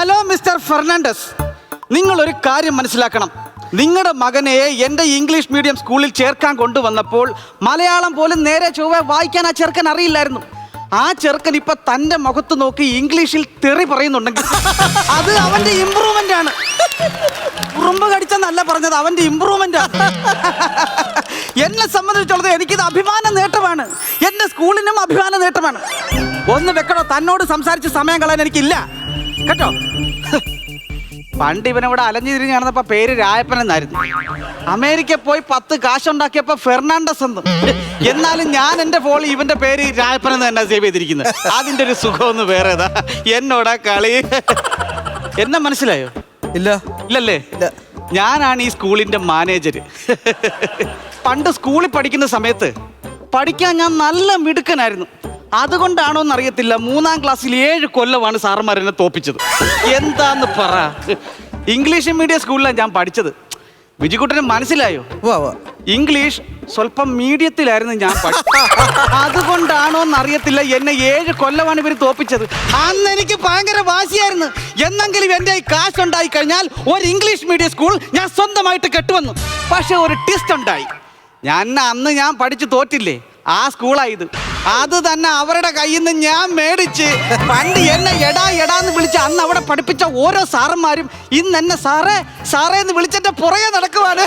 Hello mister Fernandez, നിങ്ങളൊരു കാര്യം മനസ്സിലാക്കണം. നിങ്ങളുടെ മകനെ എൻ്റെ ഇംഗ്ലീഷ് മീഡിയം സ്കൂളിൽ ചേർക്കാൻ കൊണ്ടുവന്നപ്പോൾ മലയാളം പോലും നേരെ ചൊവ്വേ വായിക്കാൻ ആ ചെറുക്കൻ അറിയില്ലായിരുന്നു. ആ ചെറുക്കൻ ഇപ്പൊ തൻ്റെ മുഖത്ത് നോക്കി ഇംഗ്ലീഷിൽ തെറി പറയുന്നുണ്ടെങ്കിൽ അത് അവൻ്റെ ഇമ്പ്രൂവ്മെന്റ് ആണ്. ഉറുമ്പ് കടിച്ചെന്നല്ല പറഞ്ഞത്, അവൻ്റെ ഇമ്പ്രൂവ്മെന്റ് ആണ്. എന്നെ സംബന്ധിച്ചിടത്തോളം എനിക്കിത് അഭിമാന നേട്ടമാണ്, എൻ്റെ സ്കൂളിനും അഭിമാന നേട്ടമാണ്. ഒന്ന് വെക്കണോ, തന്നോട് സംസാരിച്ച് സമയം കളയാൻ എനിക്കില്ല കേട്ടോ. പണ്ട് ഇവനിവിടെ അലഞ്ഞു തിരിഞ്ഞ് നടന്നപ്പോ പേര് രായപ്പൻ എന്നായിരുന്നു. അമേരിക്ക പോയി 10 കാശുണ്ടാക്കിയപ്പോ ഫെർണാണ്ടസ് എന്ന്. എന്നാലും ഞാൻ എൻ്റെ ഫോണിൽ ഇവന്റെ പേര് രായപ്പൻ എന്ന് തന്നെ സേവ് ചെയ്തിരിക്കുന്നത്. അതിന്റെ ഒരു സുഖമൊന്നും വേറെതാ. എന്നോടാ കളി. എന്നെ മനസ്സിലായോ? ഇല്ലല്ലേ? ഞാനാണ് ഈ സ്കൂളിന്റെ മാനേജർ. പണ്ട് സ്കൂളിൽ പഠിക്കുന്ന സമയത്ത് പഠിക്കാൻ ഞാൻ നല്ല മിടുക്കനായിരുന്നു. അതുകൊണ്ടാണോ എന്നറിയത്തില്ല, 3ാം ക്ലാസ്സിൽ 7 കൊല്ലമാണ് സാറന്മാർ എന്നെ തോപ്പിച്ചത്. എന്താന്ന് പറ. ഇംഗ്ലീഷ് മീഡിയം സ്കൂളിലാണ് ഞാൻ പഠിച്ചത്. വിജിക്കുട്ടന് മനസ്സിലായോ? ഇംഗ്ലീഷ് സ്വല്പം മീഡിയത്തിലായിരുന്നു ഞാൻ പഠിച്ചത്. അതുകൊണ്ടാണോ എന്നറിയത്തില്ല, എന്നെ 7 കൊല്ലമാണ് ഇവർ തോപ്പിച്ചത്. അന്ന് എനിക്ക് ഭയങ്കര വാശിയായിരുന്നു. എന്നെങ്കിലും എൻ്റെ ഈ കാശുണ്ടായി കഴിഞ്ഞാൽ ഒരു ഇംഗ്ലീഷ് മീഡിയം സ്കൂൾ ഞാൻ സ്വന്തമായിട്ട് കെട്ടുവന്നു. പക്ഷെ ഒരു ട്വിസ്റ്റ് ഉണ്ടായി. അന്ന് ഞാൻ പഠിച്ചു തോറ്റില്ലേ, ആ സ്കൂളായത്. അത് തന്നെ അവരുടെ കയ്യിൽ നിന്ന് ഞാൻ മേടിച്ച് പണ്ട് എന്നെ എടാന്ന് വിളിച്ച് അന്ന് അവിടെ പഠിപ്പിച്ച ഓരോ സാറന്മാരും ഇന്ന് എന്നെ സാറേ സാറേ എന്ന് വിളിച്ചെന്റെ പുറകെ നടക്കുവാണ്.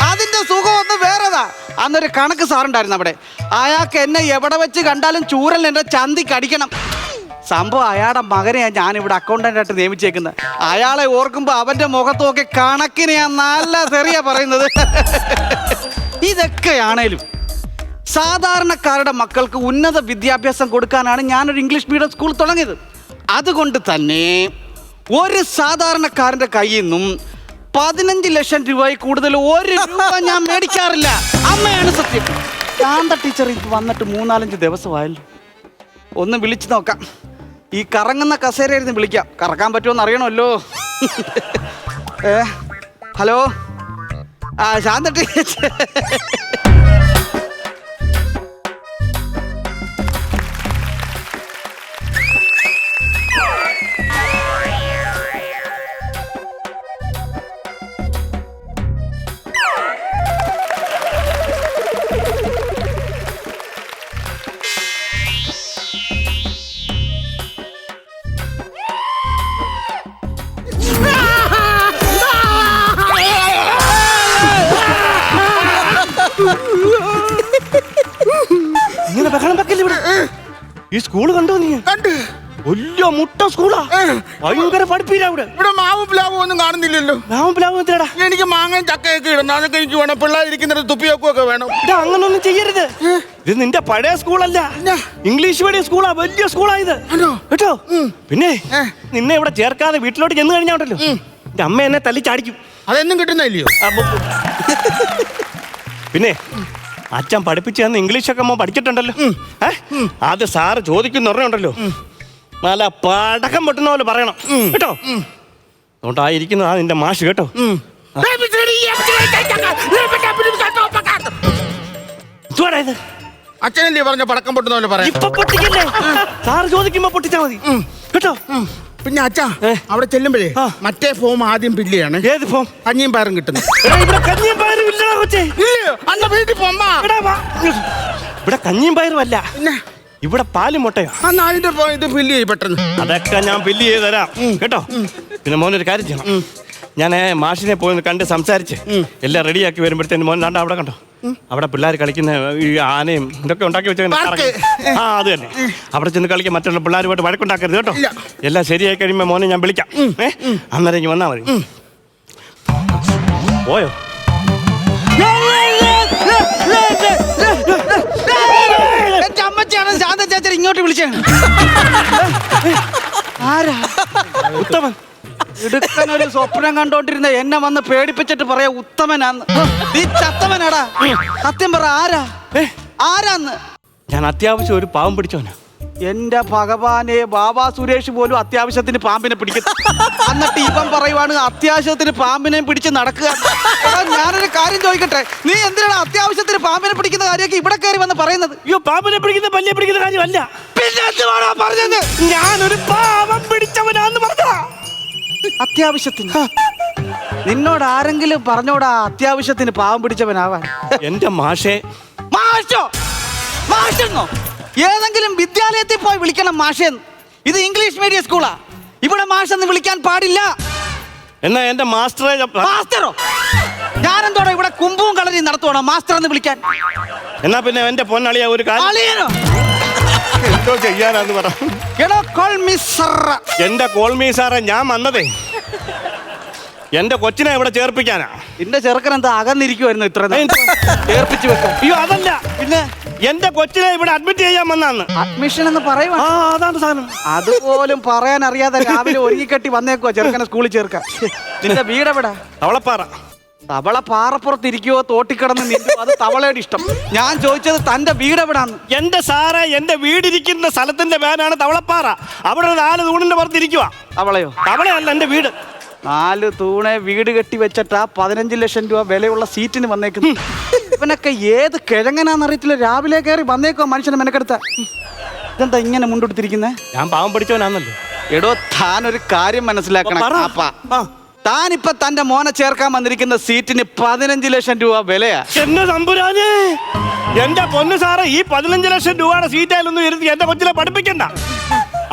അതിന്റെ സുഖം ഒന്ന് വേറെതാ. അന്നൊരു കണക്ക് സാറുണ്ടായിരുന്നു അവിടെ. അയാൾക്ക് എന്നെ എവിടെ വെച്ച് കണ്ടാലും ചൂരൽ എന്റെ ചന്തിക്ക് അടിക്കണം. സംഭവം അയാളുടെ മകനെയാണ് ഞാനിവിടെ അക്കൗണ്ടന്റായിട്ട് നിയമിച്ചേക്കുന്നത്. അയാളെ ഓർക്കുമ്പോൾ അവന്റെ മുഖത്തൊക്കെ കണക്കിന് ഞാൻ നല്ല തെറിയാ പറയുന്നത്. ഇതൊക്കെയാണേലും സാധാരണക്കാരുടെ മക്കൾക്ക് ഉന്നത വിദ്യാഭ്യാസം കൊടുക്കാനാണ് ഞാനൊരു ഇംഗ്ലീഷ് മീഡിയം സ്കൂൾ തുടങ്ങിയത്. അതുകൊണ്ട് തന്നെ ഒരു സാധാരണക്കാരൻ്റെ കയ്യിൽ നിന്നും 15 ലക്ഷം രൂപയിൽ കൂടുതൽ 1 രൂപ ഞാൻ മേടിക്കാറില്ല. അമ്മയാണ് സത്യം. ശാന്ത ടീച്ചർ ഇത് വന്നിട്ട് 3-4 ദിവസമായല്ലോ. ഒന്ന് വിളിച്ചു നോക്കാം. ഈ കറങ്ങുന്ന കസേരയായിരുന്നു വിളിക്കാം. കറക്കാൻ പറ്റുമോന്ന് അറിയണമല്ലോ. Hello, Shanta teacher. ഈ സ്കൂള് കണ്ടോ നീ? വലിയ മുട്ട സ്കൂളാ, ഭയങ്കര പഠിപ്പില്ല. ഇവിടെ മാവും പ്ലാവും ഒന്നും കാണുന്നില്ലല്ലോ. മാവും പ്ലാവും എത്രടാ? എനിക്ക് മാങ്ങയും ചക്കയൊക്കെ ഇടണം, അതൊക്കെ എനിക്ക് വേണം. പിള്ളേരിക്കുന്നത് തുപ്പിയൊക്കെ വേണം. അങ്ങനൊന്നും ചെയ്യരുത്. ഇത് നിന്റെ പഴയ സ്കൂളല്ല, ഇംഗ്ലീഷ് മീഡിയം സ്കൂളാ. വലിയ സ്കൂളാ ഇത് കേട്ടോ. പിന്നെ നിന്നെ ഇവിടെ ചേർക്കാതെ വീട്ടിലോട്ട് ചെന്ന് കഴിഞ്ഞാണ്ടല്ലോ, എന്റെ അമ്മ എന്നെ തല്ലി ചാടിക്കും. അതെന്നും കിട്ടുന്നില്ലയോ? പിന്നെ അച്ഛൻ പഠിപ്പിച്ചു തന്ന ഇംഗ്ലീഷൊക്കെ അമ്മ പഠിച്ചിട്ടുണ്ടല്ലോ. അത് സാറ് ചോദിക്കുന്നറിഞ്ഞുണ്ടല്ലോ, നല്ല പടക്കം പൊട്ടുന്ന പോലെ പറയണം കേട്ടോ. അതുകൊണ്ടായിരിക്കുന്നു ആ നിന്റെ മാഷ് കേട്ടോ. അച്ഛനല്ലേ പറഞ്ഞ പടക്കം പൊട്ടുന്ന പോലെ പറയാം. ഇപ്പൊ പൊട്ടിക്കല്ലേ, സാറ് ചോദിക്കുമ്പോ പൊട്ടിച്ചാ മതി കേട്ടോ. പിന്നെ അച്ഛാ, അവിടെ ചെല്ലുമ്പോഴേ മറ്റേ ഫോം ആദ്യം ഫില്ല് ചെയ്യണേ. ഏത് ഫോം? കഞ്ഞിയും പയറും കിട്ടുന്നു. ഇവിടെ കഞ്ഞിയും പയറും ഇല്ലടാ കൊച്ചേ. അല്ല, വീട്ടിൽ പോമ്മാ. ഇവിടെ കഞ്ഞിയും പയറും അല്ല, ഇവിടെ പാലും മുട്ടയോ. അന്ന് അതിന്റെ ഇത് ഫില്ല് ചെയ്യും പെട്ടെന്ന്. അതൊക്കെ ഞാൻ ഫില്ല് ചെയ്ത് തരാം കേട്ടോ. പിന്നെ മോനൊരു കാര്യം ചെയ്യണം. ഞാൻ മാഷിനെ പോയി കണ്ട് സംസാരിച്ച് എല്ലാം റെഡിയാക്കി വരുമ്പോഴത്തേന് മോൻ നാണ്ട അവിടെ കണ്ടോ, അവിടെ പിള്ളേർ കളിക്കുന്ന ഈ ആനയും ഇതൊക്കെ ഉണ്ടാക്കി വെച്ച അത് തന്നെ. അവിടെ ചെന്ന് കളിക്കാൻ മറ്റുള്ള പിള്ളേരുമായിട്ട് വഴക്കുണ്ടാക്കരുത് കേട്ടോ. എല്ലാം ശരിയായി കഴിയുമ്പോൾ മോനെ ഞാൻ വിളിക്കാം. അന്നേരം ഇങ്ങ് വന്നാൽ മതി. പോയോ? അമ്മച്ചാണ് ശാന്ത ചേച്ചി ഇങ്ങോട്ട് വിളിച്ചാണ്. ആരാ? ഉത്തമൻ. ഇടുക്കനൊരു സ്വപ്നം കണ്ടോണ്ടിരുന്ന എന്നെ വന്ന് പേടിപ്പിച്ചിട്ട് പറയാ ഉത്തമനാന്ന്. നീ ചത്തവനാടാ. സത്യം പറ, ആരാന്ന്? ഞാൻ അത്യാവശ്യം ഒരു പാവം പിടിച്ചവനാ. എന്റെ ഭഗവാനെ, ബാബാ സുരേഷ് പോലും അത്യാവശ്യത്തിന് പാമ്പിനെ പിടിക്കും. എന്നിട്ട് ഇവൻ പറയുവാണ് അത്യാവശ്യത്തിന് പാമ്പിനെ പിടിച്ച് നടക്കുക. ഞാനൊരു കാര്യം ചോദിക്കട്ടെ, നീ എന്തിനാണ് അത്യാവശ്യത്തിന് പാമ്പിനെ പിടിക്കുന്ന കാര്യമൊക്കെ ഇവിടെ കയറി വന്ന് പറയുന്നത്? അയ്യോ, പാമ്പിനെ പിടിക്കുന്ന പല്ലിയെ പിടിക്കുന്ന കാര്യമല്ല. പിന്നെ എന്തുവാണോ പറഞ്ഞത്? ഞാനൊരു പാവം പിടിച്ചവനാന്ന് പറഞ്ഞ അത്യാവശ്യത്തിന്. നിന്നോട് ആരെങ്കിലും പറഞ്ഞോടാ അത്യാവശ്യത്തിന് പാവം പിടിച്ചവനാവാൻ? എന്റെ മാഷേ. മാഷോ? മാഷെന്നോ? ഏതെങ്കിലും വിദ്യാലയത്തിൽ പോയി വിളിക്കണം മാഷെന്ന്. ഇത് ഇംഗ്ലീഷ് മീഡിയം സ്കൂളാ. ഇവിടെ മാഷെന്ന് വിളിക്കാൻ പാടില്ല. എന്നാ എന്റെ മാസ്റ്ററെ. മാസ്റ്ററോ? ഞാനെന്തോടാ ഇവിടെ കുമ്പവും കളരിയും നടത്തുവാണോ മാസ്റ്റർ എന്ന് വിളിക്കാൻ? എന്നാ പിന്നെ എന്റെ പൊന്നളിയ ഒരു കാര്യം. അളിയനോ? എന്തോ ചെയ്യാനാന്ന് പറ. എടോ കോൾ മീ സർ. എന്റെ കോൾമീ സാറേ, ഞാൻ വന്നതേ എന്റെ കൊച്ചിനെ ഇവിടെ ചേർപ്പിക്കാനാ. എന്റെ ചെറുക്കൻ എന്താ അകന്നിരിക്കുവായിരുന്നു ഇത്ര ചേർപ്പിച്ചു വെക്കാൻ? അയ്യോ അതല്ല, പിന്നെ എന്റെ കൊച്ചിനെ ഇവിടെ അഡ്മിറ്റ് ചെയ്യാൻ വന്നാന്ന്. അഡ്മിഷൻ എന്ന് പറയുവാ? ആ അതാണ് സാധനം. അതുപോലും പറയാൻ അറിയാതെ രാവിലെ ഒരുങ്ങിക്കെട്ടി വന്നേക്കുവാ ചെറുക്കനെ സ്കൂളിൽ ചേർക്കാൻ. നിന്റെ വീടെവിടാ? തവളപ്പാറ. തവള പാറപ്പുറത്ത് ഇരിക്കുവോ തോട്ടിക്കിടന്ന് നിന്നു? അത് തവളയുടെ ഇഷ്ടം. ഞാൻ ചോദിച്ചത് തന്റെ വീടെവിടാന്ന്. എന്റെ സാറേ, എന്റെ വീടിരിക്കുന്ന സ്ഥലത്തിന്റെ പേരാണ് തവളപ്പാറ. അവിടെ 4 തൂണിന്റെ പുറത്തിരിക്കുക. തവളയോ? തവളയല്ല, എന്റെ വീട്. 4 തൂണെ വീട് കെട്ടി വെച്ചിട്ടാ 15 ലക്ഷം രൂപ വിലയുള്ള സീറ്റിന് വന്നേക്കുന്നു. ഇവനൊക്കെ ഏത് കിഴങ്ങനാന്നറിയത്തില്ല, രാവിലെ കയറി വന്നേക്കോ മനുഷ്യനെ മെനക്കെടുത്ത. ഇതെന്താ ഇങ്ങനെ മുണ്ടെടുത്തിരിക്കുന്നേ? ഞാൻ പാവം പഠിച്ചവനാന്നല്ലോ. എടോ, താനൊരു കാര്യം മനസ്സിലാക്കണം. താനിപ്പൊ തന്റെ മോനെ ചേർക്കാൻ വന്നിരിക്കുന്ന സീറ്റിന് 15 ലക്ഷം രൂപ വിലയാ. എന്നെ തമ്പുരാനെ, എന്റെ പൊന്നു സാറേ, ഈ 15 ലക്ഷം രൂപയുടെ സീറ്റായാലൊന്നും ഇരുത്തി എന്റെ കൊച്ചിനെ പഠിപ്പിക്കണ്ട.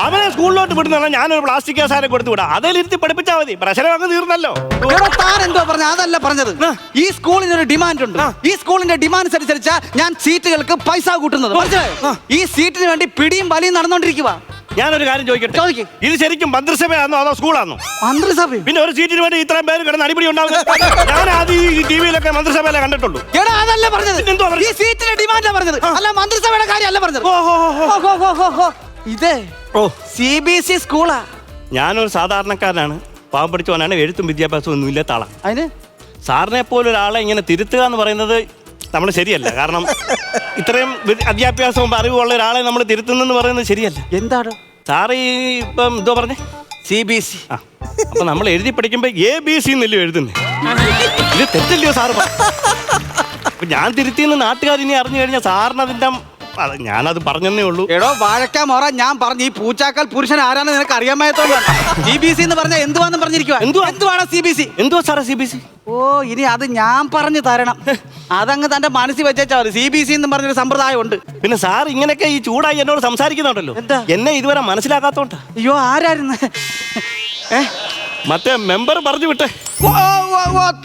അവനെ സ്കൂളിലോട്ട് വിടുന്ന ഞാനൊരു പ്ലാസ്റ്റിക് സാധനം കൊടുത്തു വിടാം. അതിലിരുത്തി പഠിപ്പിച്ചാൽ മതി. പ്രശ്നം അങ്ങ് തീർന്നല്ലോ. താൻ എന്തോ പറഞ്ഞ? അതല്ല പറഞ്ഞത്. ഈ സ്കൂളിന് ഒരു ഡിമാൻഡ് ഉണ്ട്. ഈ സ്കൂളിന്റെ ഡിമാൻഡ് അനുസരിച്ചാ ഞാൻ സീറ്റുകൾക്ക് പൈസ കൂട്ടുന്നത്. ഈ സീറ്റിന് വേണ്ടി പിടിയും വലിയും നടന്നുകൊണ്ടിരിക്കുക. ഞാനൊരു കാര്യം ചോദിക്കട്ടെ, ഇത് ശരിക്കും മന്ത്രിസഭയാണോ അതോ സ്കൂളാണോ? മന്ത്രിസഭ. പിന്നെ ഒരു സീറ്റിന് വേണ്ടി ഇത്രയും പേര് കിടന്ന് അടിപിടി ഉണ്ടാവുന്നത് ഞാൻ ആദ്യം ഈ ടിവിയിലൊക്കെ മന്ത്രിസഭയിലെ കണ്ടിട്ടുള്ളൂ. എടാ, അതല്ല പറഞ്ഞത്. ഈ സീറ്റിന്റെ ഡിമാൻഡാ പറഞ്ഞത്, അല്ല മന്ത്രിസഭയുടെ കാര്യമല്ല പറഞ്ഞത്. ഇതേ CBSE സ്കൂളാ. ഞാനൊരു സാധാരണക്കാരനാണ്, പാവം പഠിച്ചവനാണ്, എഴുത്തും വിദ്യാഭ്യാസവും ഒന്നും ഇല്ലാത്ത ആളാണ്. അതിന് സാറിനെ പോലെ ഒരാളെ ഇങ്ങനെ തിരുത്തുക എന്ന് പറയുന്നത് നമ്മൾ ശരിയല്ല. കാരണം ഇത്രയും വിദ്യാഭ്യാസവും അറിവുള്ള ഒരാളെ നമ്മൾ തിരുത്തുന്നെന്ന് പറയുന്നത് ശരിയല്ല. എന്താണ് സാറ് ഈ ഇപ്പം എന്തോ പറഞ്ഞേ? CBSE. അപ്പൊ നമ്മൾ എഴുതി പഠിക്കുമ്പോ ABC എന്നല്ലോ എഴുതുന്നേ. ഇത് തെറ്റല്ലയോ സാറ്? അപ്പൊ ഞാൻ തിരുത്തിയെന്ന് നാട്ടുകാർ ഇനി അറിഞ്ഞു കഴിഞ്ഞാൽ സാറിന് അതിന്റെ ഞാനത് പറഞ്ഞതേ ഉള്ളൂ. എടോ വാഴക്കാ മോറ, ഞാൻ പറഞ്ഞു ഈ പൂച്ചാക്കൽ പുരുഷൻ ആരാന്ന് നിനക്ക് അറിയാമത്തോണ്ടാണ്. CBSE എന്ന് പറഞ്ഞാൽ എന്തുവാന്ന് പറഞ്ഞിരിക്കുക. എന്തുവാണ് CBSE? എന്തുവാ സാറേ CBSE? ഓ, ഇനി അത് ഞാൻ പറഞ്ഞു തരണം. അതങ്ങ് തന്റെ മനസ്സിൽ വെച്ചാൽ മതി. CBSE എന്ന് പറഞ്ഞൊരു സമ്പ്രദായം ഉണ്ട്. പിന്നെ സാർ ഇങ്ങനെയൊക്കെ ഈ ചൂടായി എന്നോട് സംസാരിക്കുന്നുണ്ടല്ലോ, എന്താ? എന്നെ ഇതുവരെ മനസ്സിലാക്കാത്തോണ്ടാ. അയ്യോ, ആരായിരുന്നു? മറ്റേ മെമ്പർ പറഞ്ഞു വിട്ടെ.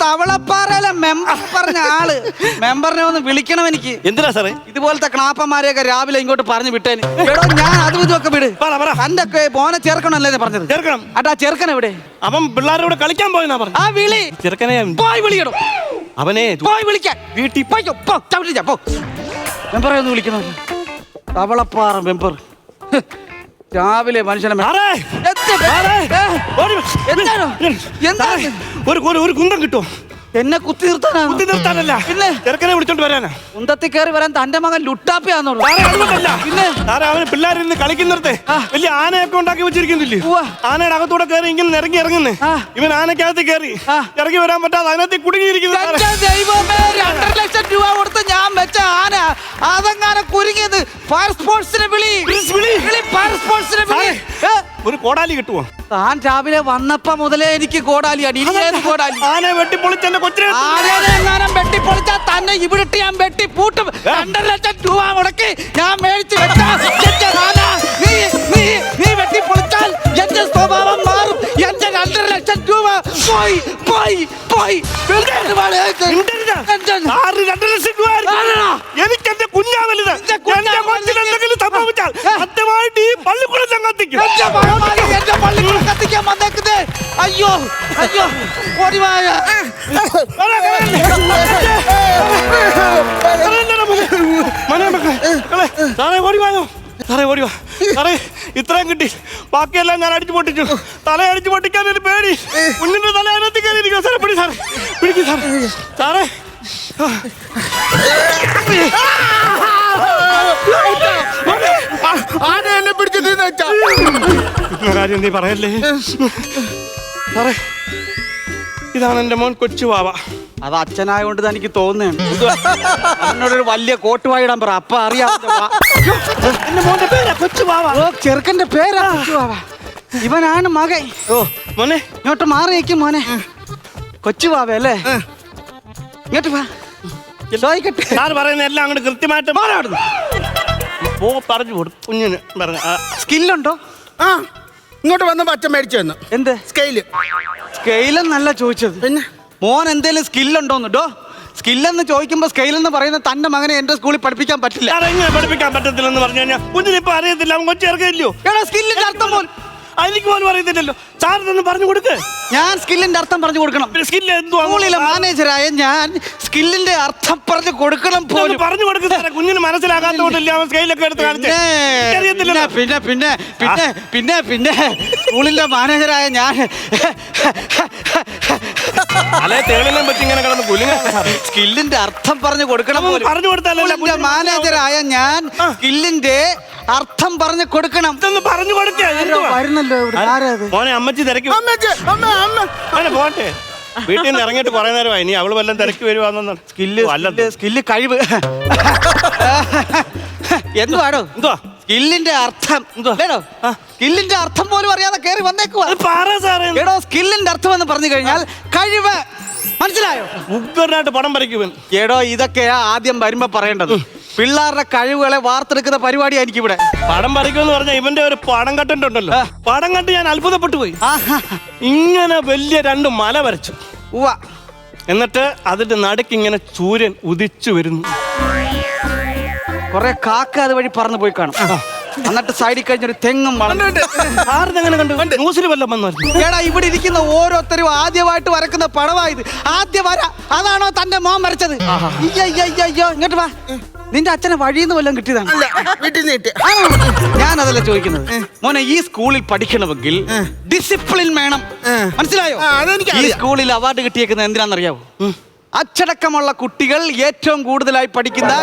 തവളപ്പാറയിലെ മെമ്പർ പറഞ്ഞ ആള്. മെമ്പറിനെ ഒന്ന് വിളിക്കണം എനിക്ക്. എന്തിനാ സാറേ? ഇതുപോലത്തെ ക്ലാപ്പന്മാരെയൊക്കെ രാവിലെ ഇങ്ങോട്ട് പറഞ്ഞു വിട്ടേന്. എടോ, ഞാൻ അതും ഇതൊക്കെ വിട്. തന്റെ മോനെ ചേർക്കണല്ലേ പറഞ്ഞത്? ചേർക്കണം. അട്ടാ ചെറുക്കൻ എവിടെ? അവൻ പിള്ളേരോട് കളിക്കാൻ പോയെന്നാ പറഞ്ഞു. ആ വിളി. ചെറുക്കനെ പോയി വിളിക്കണോ? അവനെ പോയി വിളിക്കാൻ. വീട്ടിൽ പോ. മെമ്പറെ ഒന്ന് വിളിക്കണമല്ലോ. തവളപ്പാറ മെമ്പർ രാവിലെ മനുഷ്യനെ ഒരു കുന്തം കിട്ടുമോ? എന്നെ കുത്തി നിർത്താനല്ല, പിന്നെ ചെറുക്കനെ വിളിച്ചോണ്ട് വരാനാ. കുന്തത്തിൽ കയറി വരാൻ തന്റെ മകൻ ലുട്ടാപ്പിയാന്നുള്ളൂ. പിന്നെ അവന് പിള്ളേരിന്ന് കളിക്കുന്നിടത്തെ വലിയ ആനയൊക്കെ ഉണ്ടാക്കി വെച്ചിരിക്കുന്നില്ലേ? ആനയുടെ അകത്തൂടെ കയറി ഇങ്ങനെ ഇറങ്ങുന്നേ. ഇവൻ ആനക്കകത്ത് കയറി ഇറങ്ങി വരാൻ പറ്റാതെ അതിനകത്ത് കുടുങ്ങിയിരിക്കുന്നു. 2 ലക്ഷം രൂപ കൊടുത്ത് ഞാൻ വെച്ച ആന അതെങ്ങാനും കുരുങ്ങിയത്. ഫയർ സ്പോർട്സിനെ വിളി. ഒരു കോടാലി കിട്ടുമോ? താൻ രാവിലെ വന്നപ്പോ മുതലേ എനിക്ക് കോടാലിയാണ്. ഇനി ഏത് കോടാലി? ആന വെട്ടിപ്പൊളിച്ച കൊച്ചിനെ വെട്ടിപ്പൊളിച്ചാൽ തന്നെ ഇവിടിട്ട് ഞാൻ വെട്ടി പൂട്ടും. 2 ലക്ഷം രൂപ മുടക്കി ഞാൻ മേടിച്ച് നീ വെട്ടിപ്പൊളിച്ചാൽ എന്റെ സ്വഭാവം മാറും. എന്റെ 2 ലക്ഷം രൂപ പോയി. എനിക്ക് എന്റെ കുഞ്ഞാ വലുത്. എന്തെങ്കിലും സംഭവിച്ചാൽ സത്യമായിട്ട് ഈ പള്ളിക്കൂടം ഞാൻ കത്തിക്കും. എന്റെ പള്ളിക്കൂടം കത്തിക്കാൻ വന്നേക്കുന്നേ. അയ്യോ ഓടിവായ. സാറേ ഓടിവായോ? സാറേ ഓടിവാ. സാറേ ഇത്രയും കിട്ടി, ബാക്കിയെല്ലാം ഞാൻ അടിച്ചു പൊട്ടിച്ചു. തല അടിച്ചു പൊട്ടിക്കാൻ ഒരു പേടി. കുഞ്ഞിന്റെ തല അതിനകത്ത് കയറിയിരിക്കും. സാറേ പിടി, സാറേ പിടിക്കും. സാറേ ആന എന്നെ പിടിച്ചു കാര്യം നീ പറയല്ലേ സാറേ. ഇതാണ് എന്റെ മോൻ കൊച്ചു വാവ. അത് അച്ഛനായോണ്ട് എനിക്ക് തോന്നുന്നുണ്ട്. അവനോടൊരു വലിയ കോട്ട് വായിടാൻ പറ, അപ്പ അറിയാം. എന്റെ മോന്റെ പേരാ കൊച്ചു വാവ. ചെറുക്കന്റെ പേരാ കൊച്ചു വാവ. ഇവനാണ് മകൻ. ഓ മോനെ ഇങ്ങോട്ട് മാറി നിൽക്കും മോനെ. കൊച്ചു വാവേ അല്ലേ? ഇങ്ങോട്ട് വാ. ചോദിക്കട്ടെ. സാർ പറയുന്ന എല്ലാം അങ്ങോട്ട് കൃത്യമായിട്ട് പറഞ്ഞു കൊടുക്കും കുഞ്ഞിന് പറഞ്ഞു. സ്കില്ലുണ്ടോ? ആ ഇങ്ങോട്ട് വന്നപ്പോ അച്ഛൻ മേടിച്ചു വന്നു. എന്ത് സ്കെയില്? സ്കെയിലെന്നല്ല ചോദിച്ചത്. പിന്നെ മോൻ എന്തേലും സ്കില്ലുണ്ടോന്നുണ്ടോ? സ്കില്ലെന്ന് ചോദിക്കുമ്പോ സ്കെയിലെന്ന് പറയുന്ന തന്റെ മകനെ എന്റെ സ്കൂളിൽ പഠിപ്പിക്കാൻ പറ്റില്ല. എങ്ങനെ പഠിപ്പിക്കാൻ പറ്റത്തില്ലെന്ന് പറഞ്ഞു കഴിഞ്ഞാൽ കുഞ്ഞിനിപ്പോ അറിയത്തില്ല. അവൻ കൊച്ചിറക്കില്ലയോ? സ്കില്ലിന്റെ അർത്ഥം പോലും എനിക്ക് പോലും അറിയത്തില്ലല്ലോ. സാറിനൊന്ന് പറഞ്ഞു കൊടുക്ക്. ഞാൻ സ്കില്ലിന്റെ അർത്ഥം പറഞ്ഞു കൊടുക്കണം. സ്കില്ല് എന്തുവാ? സ്കൂളിലെ മാനേജറായ ഞാൻ സ്കില്ലിന്റെ അർത്ഥം പറഞ്ഞു കൊടുക്കണം പോലും. പറഞ്ഞു കൊടുക്കുന്ന കുഞ്ഞിന് മനസ്സിലാകാത്തോണ്ടല്ലേ അവൻ സ്കെയിലൊക്കെ എടുത്ത് കാണിച്ചേ. പിന്നെ പിന്നെ പിന്നെ പിന്നെ പിന്നെ സ്കൂളിന്റെ മാനേജറായ ഞാൻ അല്ലെ തേളിലും പറ്റി ഇങ്ങനെ കിടന്ന് കുലുങ്ങ. സ്കില്ലിന്റെ അർത്ഥം പറഞ്ഞു കൊടുക്കണം പോലും. പറഞ്ഞു കൊടുത്താലേ മാനേജറായ ഞാൻ സ്കില്ലിന്റെ അർത്ഥം പറഞ്ഞു കൊടുക്കണം. പറഞ്ഞു കൊടുക്കുക വരുന്നല്ലോ ഇവിടെ. ആരാത്? മോനെ അമ്മച്ചി തിരക്കി പോട്ടെ. വീട്ടിൽ നിന്ന് ഇറങ്ങിയിട്ട് കുറെ നേരമായി. ഇനി അവള് വല്ലതും തിരക്കി വരുവാന്ന്. സ്കില്ല് കഴിവ് എന്തുവാടോ? എന്തുവാ സ്കില്ലിന്റെ അർത്ഥം? സ്കില്ലിന്റെ അർത്ഥം പോലും അറിയാതെ കയറി വന്നേക്കുവാ. എടോ സ്കില്ലിന്റെ അർത്ഥം എന്ന് പറഞ്ഞു കഴിഞ്ഞാൽ കഴിവ്. മനസ്സിലായോ? ഉഗ്രനായിട്ട് പടം വരയ്ക്കുവൻ. എടോ ഇതൊക്കെയാ ആദ്യം വരുമ്പോ പറയേണ്ടത്. പിള്ളേരുടെ കഴിവുകളെ വാർത്തെടുക്കുന്ന പരിപാടിയാണ് എനിക്കിവിടെ. പടം വരയ്ക്കുമെന്ന് പറഞ്ഞാൽ ഇവന്റെ ഒരു പടം കട്ടുണ്ടല്ലോ. പടം കണ്ട് ഞാൻ അത്ഭുതപ്പെട്ടു പോയി. ഇങ്ങനെ വലിയ 2 മല വരച്ചു. എന്നിട്ട് അതിന്റെ നടുക്ക് ഇങ്ങനെ സൂര്യൻ ഉദിച്ചു വരുന്നു. കൊറേ കാക്ക അത് വഴി പറന്നു പോയി കാണും. എന്നിട്ട് സൈഡിൽ കഴിഞ്ഞൊരു തെങ്ങും വളർന്നെങ്ങനെ കണ്ടു? ന്യൂസിൽ വല്ലതും വന്നു. എടാ ഇവിടെ ഇരിക്കുന്ന ഓരോരുത്തരും ആദ്യമായിട്ട് വരക്കുന്ന പടവായത്. ആദ്യ വര അതാണോ തന്റെ മോൻ വരച്ചത്? അയ്യോ ഇങ്ങോട്ട് വാ. നിന്റെ അച്ഛനെ വഴിന്ന് വല്ലതും കിട്ടിയതാണ്? ഞാനതല്ല ചോദിക്കുന്നത്. മോനെ ഈ സ്കൂളിൽ പഠിക്കണമെങ്കിൽ ഡിസിപ്ലിൻ വേണം. മനസ്സിലായോ? ഈ സ്കൂളിൽ അവാർഡ് കിട്ടിയേക്കുന്നത് എന്തിനാണെന്നറിയാവോ? അച്ചടക്കമുള്ള കുട്ടികൾ ഏറ്റവും കൂടുതലായി പഠിക്കുന്ന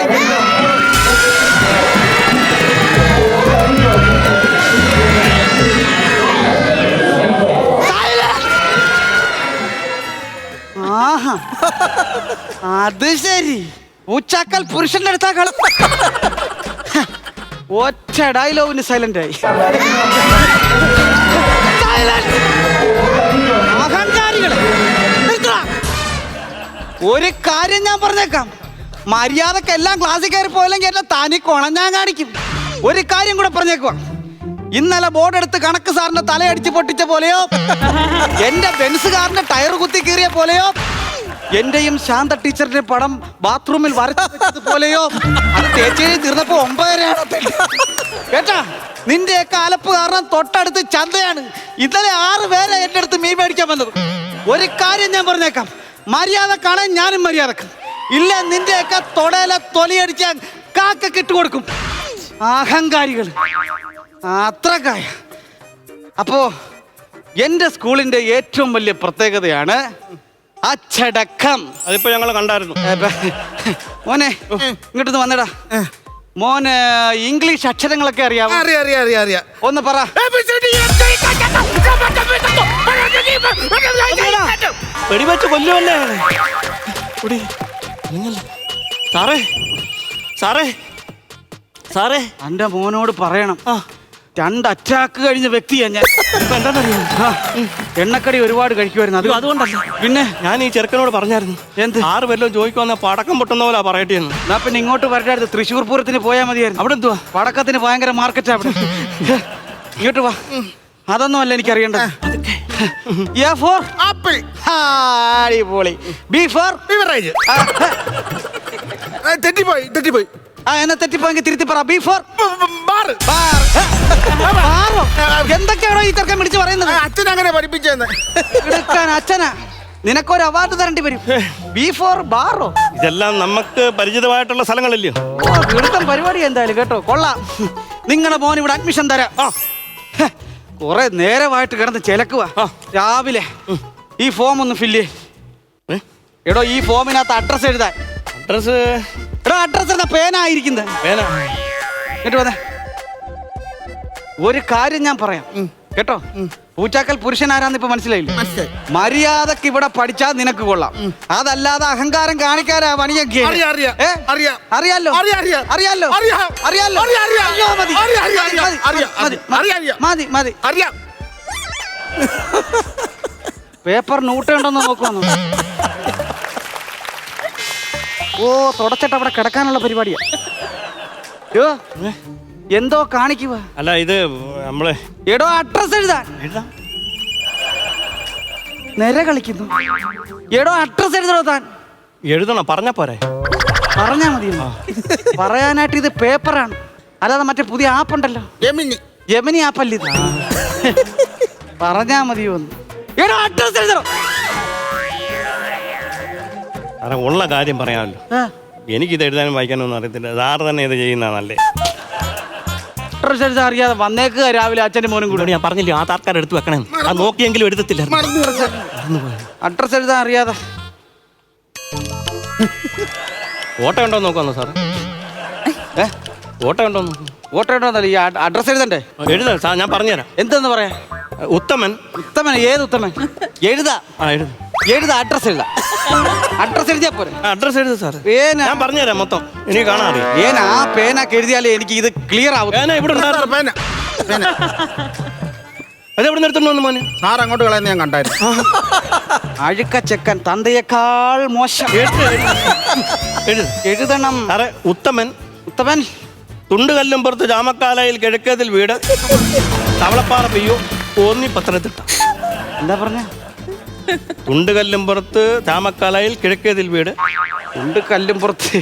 അത് ശരി. പൂച്ചാക്കൽ പുരുഷന്റെ അടുത്താ കളി. ഒറ്റ ഡയലോഗിന് സൈലന്റ് ആയി. അഹങ്കാരികളെ ഒരു കാര്യം ഞാൻ പറഞ്ഞേക്കാം. മര്യാദക്ക് എല്ലാം ക്ലാസ്സിൽ കയറി പോയില്ലെങ്കിൽ എന്നെ തനി കൊണം ഞാൻ കാണിക്കും. ഒരു കാര്യം കൂടെ പറഞ്ഞേക്കുവാ. ഇന്നലെ ബോർഡ് എടുത്ത് കണക്ക് സാറിന്റെ തലയടിച്ച് പൊട്ടിച്ച പോലെയോ, എന്റെ ബെൻസുകാരന്റെ ടയർ കുത്തി കീറിയ പോലെയോ, എന്റെയും ശാന്ത ടീച്ചറിന്റെ പടം ബാത്റൂമിൽ വരച്ചത് പോലെയോ, അത് തേച്ച് തീർന്നപ്പോ 9:30 കേട്ടാ. നിന്റെയൊക്കെ അലപ്പ് കാരണം തൊട്ടടുത്ത് ചന്തയാണ്. ഇന്നലെ 6 പേരെ എന്റെ അടുത്ത് മീൻ മേടിക്കാൻ വന്നത്. ഒരു കാര്യം ഞാൻ പറഞ്ഞേക്കാം. മര്യാദ കാണാൻ ഞാനും മര്യാദക്ക് ഇല്ല. നിന്റെയൊക്കെ തൊടയിലെ തൊലിയടിക്കാൻ കാക്ക കിട്ടുകൊടുക്കും. അഹങ്കാരികൾ അത്രക്കായ. അപ്പോ എന്റെ സ്കൂളിന്റെ ഏറ്റവും വലിയ പ്രത്യേകതയാണ് അച്ചടക്കം. അതിപ്പോ ഞങ്ങൾ കണ്ടായിരുന്നു. മോനെ ഇങ്ങോട്ട് വന്നടാ. മോന് ഇംഗ്ലീഷ് അക്ഷരങ്ങളൊക്കെ അറിയാമോ? അറിയാം. ഒന്ന് പറ. വെടിവെച്ച് കൊല്ലുമല്ലേ? സാറേ സാറേ സാറേ എന്റെ മോനോട് പറയണം. 2 അറ്റാക്ക് കഴിഞ്ഞ വ്യക്തിയാ ഞാൻ. എണ്ണക്കടി ഒരുപാട് കഴിക്കുമായിരുന്നു. അതുകൊണ്ടല്ല. പിന്നെ ഞാൻ ഈ ചെറുക്കനോട് പറഞ്ഞായിരുന്നു. എന്ത്? 6 വല്ലതും ചോദിക്കുവന്ന പടക്കം പൊട്ടുന്ന പോലെ പറയട്ടെ എന്ന്. എന്നാ പിന്നെ ഇങ്ങോട്ട് വരട്ടായിരുന്നു. തൃശ്ശൂർ പൂരത്തിന് പോയാൽ മതിയായിരുന്നു. അവിടെ എന്തുവാ? പടക്കത്തിന് ഭയങ്കര മാർക്കറ്റാ അവിടെ. ഇങ്ങോട്ട് വാ. അതൊന്നും അല്ല എനിക്കറിയേണ്ടത്. A for apple. അടിപൊളി. B for beverage. തെറ്റിപ്പോയി. എന്നാ തെറ്റിപ്പോയെങ്കിൽ തിരുത്തി പറ. B for bar. എന്തൊക്കെയാണോ ഈ ചെറുക്കൻ വിളിച്ച് പറയുന്നത്? അച്ഛൻ അങ്ങനെ പഠിപ്പിച്ചെന്ന്. അച്ഛനാ നിനക്കൊരു അവാർഡ് തരേണ്ടി വരും. B for Baro? ഇതെല്ലാം നമുക്ക് പരിചിതമായിട്ടുള്ള സ്ഥലങ്ങളില്ലയോ? ഇവിടുത്തെ പരിപാടി എന്തായാലും കേട്ടോ കൊള്ളാം. നിങ്ങളുടെ മോൻ ഇവിടെ അഡ്മിഷൻ തരാം. കുറെ നേരമായിട്ട് കിടന്ന് ചിലക്കുക. രാവിലെ ഈ ഫോം ഒന്ന് ഫില്ല് ചെയ്യ്. എടോ ഈ ഫോമിനകത്ത് അഡ്രസ് എഴുതാൻ. അഡ്രസ് എഴുതാ. പേനായിരിക്കുന്നത്. കേട്ടോ അതെ. ഒരു കാര്യം ഞാൻ പറയാം കേട്ടോ. പൂച്ചാക്കൽ പുരുഷൻ ആരാന്ന് ഇപ്പൊ മനസ്സിലായില്ലേ? മര്യാദക്ക് ഇവിടെ പഠിച്ചാൽ നിനക്ക് കൊള്ളാം. അതല്ലാതെ അഹങ്കാരം കാണിക്കാനാ പണിയൊക്കെ. അറിയാലോ. മതി. പേപ്പർ നൂട്ടുണ്ടോന്ന് നോക്കുന്നു. ഓ തുടച്ചിട്ട് അവിടെ കിടക്കാനുള്ള പരിപാടിയാ. യ്യോ, എന്തോ കാണിക്കുക. അല്ല ഇത് നമ്മള് എടോ അഡ്രസ് എഴുതാൻ എഴുതാം. നിര കളിക്കുന്നു. എടോ അഡ്രസ് എഴുതണോ താൻ? എഴുതണം, പറഞ്ഞാ പോരെ. പറഞ്ഞാ മതി. പറയാനായിട്ട് ഇത് പേപ്പറാണ്, അല്ലാതെ മറ്റേ പുതിയ ആപ്പ് ഉണ്ടല്ലോ, ജെമിനി ആപ്പല്ല ഇത്. പറഞ്ഞാ മതിയോ? എടോ അഡ്രസ് എഴുതണോ? സാറേ ഉള്ള കാര്യം പറയാമല്ലോ. ആ, എനിക്കിത് എഴുതാനും വായിക്കാനും ഒന്നും അറിയത്തില്ല. സാറ് തന്നെ ഇത് ചെയ്യുന്നതാണല്ലേ. അഡ്രസ് എഴുതാൻ അറിയാതെ വന്നേക്കുക രാവിലെ അച്ഛനും മോനും കൂടെ. ഞാൻ പറഞ്ഞില്ലേ ആധാർ കാർഡ് എടുത്ത് വെക്കണം. അത് നോക്കിയെങ്കിലും എടുത്തില്ല. അഡ്രസ് എഴുതാൻ അറിയാതെ. ഫോട്ടോ ഉണ്ടോ നോക്കാന്നോ സാറ്? ഫോട്ടോ ഉണ്ടോ? വോട്ട് എഴുതണ്ടല്ലോ, ഈ അഡ്രസ് എഴുതണ്ടേ? എഴുതാം സാർ, ഞാൻ പറഞ്ഞുതരാം. എന്തെന്ന് പറയാ? ഉത്തമൻ. ഉത്തമൻ? ഏത് ഉത്തമൻ? എഴുതാ എഴുതും. എഴുതാ, അഡ്രസ് എഴുതാ. അഡ്രസ് എഴുതിയാ പോരെ. അഡ്രസ് എഴുതും സാർ. പേന ഞാൻ പറഞ്ഞുതരാം മൊത്തം. എനിക്ക് കാണാൻ അറിയാം. പേന, ആ പേനക്ക് എഴുതിയാലേ എനിക്ക് ഇത് ക്ലിയർ ആവും. പേന ഇവിടെ ഉണ്ടായിരുന്നു. അത് എവിടെ നിർത്തുന്നു മോന്? സാർ അങ്ങോട്ട് കളയുന്ന ഞാൻ കണ്ടായിരുന്നു. അഴുക്ക ചെക്കൻ തന്തയേക്കാൾ മോശം. എഴുതണം സാറേ ഉത്തമൻ. ഉത്തമൻ. തുണ്ടുകല്ലും പുറത്ത് ചാമക്കാലയിൽ കിഴക്കേതിൽ വീട്, തവളപ്പാറ പിയ്യോ, കോന്നി പത്തനംതിട്ട. എന്താ പറഞ്ഞ? തുണ്ടുകല്ലും പുറത്ത് ചാമക്കാലയിൽ കിഴക്കേതിൽ വീട്. ഉണ്ട് കല്ലും പുറത്ത്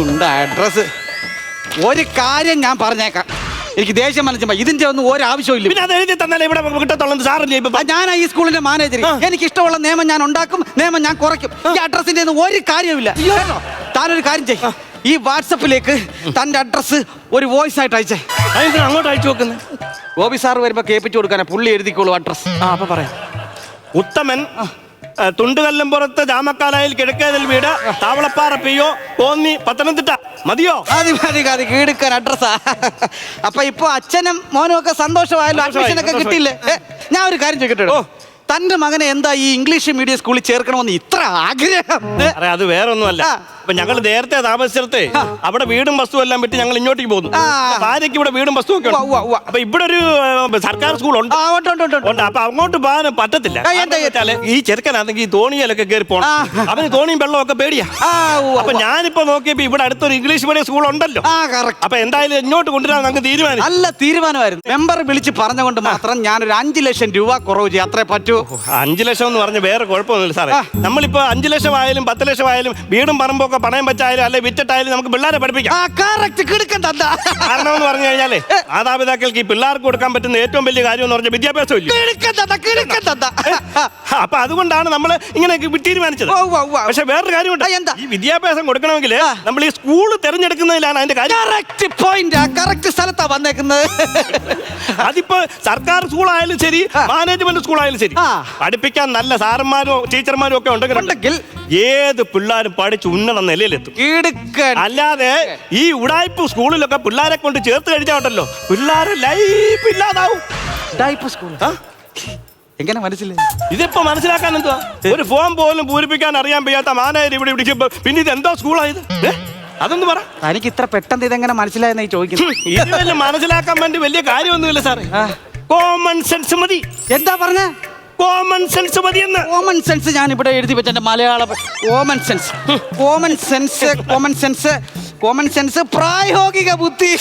ഉണ്ട് അഡ്രസ്. ഒരു കാര്യം ഞാൻ പറഞ്ഞേക്കാം, എനിക്ക് ദേഷ്യം മനസ്സിലാ. ഇതിന്റെ ഒന്നും ഒരാവശ്യമില്ല. പിന്നെ അത് എഴുതി തന്നാലേ ഇവിടെ കിട്ടത്തുള്ളത് സാറിന്റെ. ഞാൻ ഈ സ്കൂളിന്റെ മാനേജർ. എനിക്ക് ഇഷ്ടമുള്ള നിയമം ഞാൻ ഉണ്ടാക്കും, നിയമം ഞാൻ കുറയ്ക്കും. ഈ അഡ്രസ്സിന്റെ ഒന്നും ഒരു കാര്യമില്ല. താനൊരു കാര്യം ചെയ്യും, ഈ വാട്സപ്പിലേക്ക് തന്റെ അഡ്രസ് ഒരു വോയിസ് ആയിട്ട് അയച്ചേ. അങ്ങോട്ട് അയച്ചു വെക്കുന്നത്. ഗോപി സാർ വരുമ്പോ കേൾപ്പിച്ചു കൊടുക്കാനാ, പുള്ളി എഴുതിക്കോളൂ അഡ്രസ്. അപ്പൊ പറയാം. ഉത്തമൻ, തുണ്ടുകല്ലും പുറത്ത് ചാമക്കാലയിൽ കിഴക്കേതിൽ വീട്, താവളപ്പാറ പിയ്യോ, കോന്നി പത്തനംതിട്ട. മതിയോ? മതി മതി മതി, കീടുക്കാൻ അഡ്രസ്സാ. അപ്പൊ ഇപ്പൊ അച്ഛനും മോനും ഒക്കെ സന്തോഷമായല്ലോ, അഡ്മിഷൻ ഒക്കെ കിട്ടിയില്ലേ? ഞാൻ ഒരു കാര്യം ചോദിക്കട്ടെ, തന്റെ മകനെ എന്താ ഈ ഇംഗ്ലീഷ് മീഡിയം സ്കൂളിൽ ചേർക്കണമെന്ന് ഇത്ര ആഗ്രഹം? അത് വേറെ ഒന്നുമല്ല. അപ്പൊ ഞങ്ങൾ നേരത്തെ താമസിച്ചിടത്തെ അവിടെ വീടും വസ്തുവും എല്ലാം വിട്ട് ഞങ്ങൾ ഇങ്ങോട്ടേക്ക് പോകുന്നു. ഭാര്യയ്ക്ക് ഇവിടെ വീടും വസ്തുവും ഒക്കെ ഉണ്ട്. അപ്പൊ ഇവിടെ ഒരു സർക്കാർ സ്കൂൾ ഉണ്ട്. അപ്പൊ അങ്ങോട്ട് പോകാൻ പറ്റത്തില്ല. ഈ ചെറുക്കനാണെങ്കിൽ ഈ തോണിയിലൊക്കെ കയറി പോകണം. അവന് തോണിയും വെള്ളവും ഒക്കെ പേടിയാ. അപ്പൊ ഞാനിപ്പോ നോക്കിയപ്പോ ഇവിടെ അടുത്തൊരു ഇംഗ്ലീഷ് മീഡിയം സ്കൂൾ ഉണ്ടല്ലോ. അപ്പൊ എന്തായാലും ഇങ്ങോട്ട് കൊണ്ടുവരാൻ നമുക്ക് തീരുമാനം. നല്ല തീരുമാനമായിരുന്നു. മെമ്പർ വിളിച്ച് പറഞ്ഞുകൊണ്ട് മാത്രം ഞാനൊരു 5 ലക്ഷം രൂപ കുറവ് ചെയ്യും. അത്രേ പറ്റൂ. 5 ലക്ഷം എന്ന് പറഞ്ഞ വേറെ കുഴപ്പമൊന്നുമില്ല സാറേ. നമ്മളിപ്പോ 5 ലക്ഷം ആയാലും 10 ലക്ഷം ആയാലും വീടും പറമ്പൊക്കെ പണയം വെച്ചായാലും അല്ലെ വിറ്റിട്ടായാലും നമുക്ക് പിള്ളേരെ പഠിപ്പിക്കാം. കാരണം എന്ന് പറഞ്ഞു കഴിഞ്ഞാലേ മാതാപിതാക്കൾക്ക് ഈ പിള്ളേർക്ക് കൊടുക്കാൻ പറ്റുന്ന ഏറ്റവും വലിയ കാര്യം എന്ന് പറഞ്ഞാൽ വിദ്യാഭ്യാസം ഇല്ല. അപ്പൊ അതുകൊണ്ടാണ് നമ്മൾ ഇങ്ങനെ തീരുമാനിച്ചത്. പക്ഷെ വേറൊരു കാര്യമുണ്ട്, ഈ വിദ്യാഭ്യാസം കൊടുക്കണമെങ്കിൽ നമ്മൾ ഈ സ്കൂൾ തെരഞ്ഞെടുക്കുന്നതിലാണ് അതിന്റെ കാര്യം. സ്ഥലത്താ വന്നേക്കുന്നത്. അതിപ്പോ സർക്കാർ സ്കൂളായാലും ശരി, മാനേജ്മെന്റ് സ്കൂളായാലും ശരി, പഠിപ്പിക്കാൻ നല്ല സാറന്മാരും ടീച്ചർമാരും ഒക്കെ ഉണ്ടെങ്കിൽ ഏത് പിള്ളേരും പഠിച്ച് ഉന്നത നിലയിലെത്തും. അല്ലാതെ ഈ ഉടായ്പ സ്കൂളിലൊക്കെ പിള്ളേരെ കൊണ്ട് ചേർത്ത് കഴിച്ചാണ്ടല്ലോ പിള്ളേരെ ലൈഫ് ഇല്ലാതാവും. എങ്ങനെ മനസ്സിലായി? ഇതിപ്പോ മനസ്സിലാക്കാൻ എന്തുവാ? ഒരു ഫോം പോലും പൂരിപ്പിക്കാൻ അറിയാൻ വയ്യാത്ത മാനേജർ ഇവിടെ പിടിക്കുമ്പോ പിന്നെ ഇത് എന്തോ സ്കൂളായത്? അതൊന്ന് പറ. എനിക്ക് ഇത്ര പെട്ടെന്ന് ഇതെങ്ങനെ മനസ്സിലായെന്ന് ചോദിക്കുന്നു. ഇത് മനസ്സിലാക്കാൻ വേണ്ടി വലിയ കാര്യമൊന്നുമില്ല സാറേ. കോമൺ സെൻസ് മതി. എന്താ പറഞ്ഞ? കോമൺ സെൻസ് മതി എന്ന്. കോമൺ സെൻസ് ഞാൻ ഇവിടെ എഴുതി വെച്ച Malayalam. Common sense, common sense, common sense, common sense, പ്രായോഗിക ബുദ്ധി.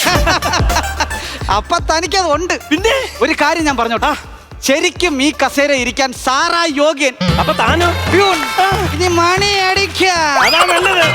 അപ്പൊ തനിക്കത് ഉണ്ട്. പിന്നെ ഒരു കാര്യം ഞാൻ പറഞ്ഞോട്ടാ, ശരിക്കും ഈ കസേര ഇരിക്കാൻ സാറാ യോഗ്യൻ. അപ്പൊ താനോ? ഇനി മണി അടിക്കാം. അതാ നല്ലത്.